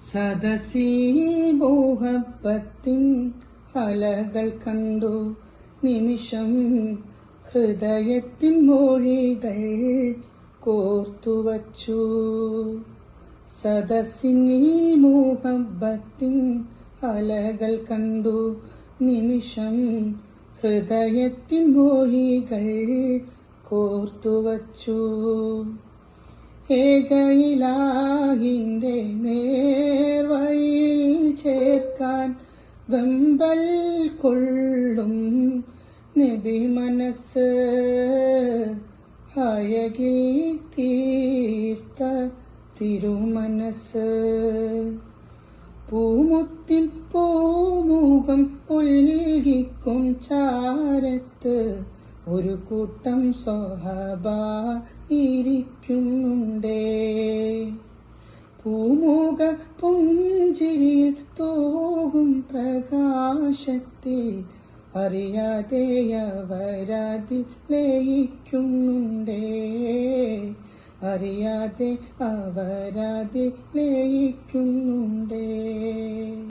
സദസി മോഹബത്തിൻ അലകൾ കണ്ടു നിമിഷം ഹൃദയത്തിൻ മൊഴികൾ കോർത്തുവച്ചു. സദസിനി മോഹബത്തിൻ അലകൾ കണ്ടു നിമിഷം ഹൃദയത്തിൻ മൊഴികൾ കോർത്തുവച്ചു. ഏകയിലാഹിന്റെ നേർവഴിയിൽ ചേർക്കാൻ വെമ്പൽ കൊള്ളും നബി മനസ്സ് അഴകിൽ തീർത്ത തിരുമനസ്. പൂമുത്തിൻ പൂമുഖം പുൽകിക്കും ചാരത്ത് ഒരു കൂട്ടം സ്വഹബ ഇരിക്കുന്നുണ്ടേ. പൂമുഖ പുഞ്ചിരിയിൽ തോകും പ്രകാശത്തിൽ അറിയാതെ അവരതിൽ ലയിക്കുന്നുണ്ടേ. അറിയാതെ അവരതിൽ ലയിക്കുന്നുണ്ടേ.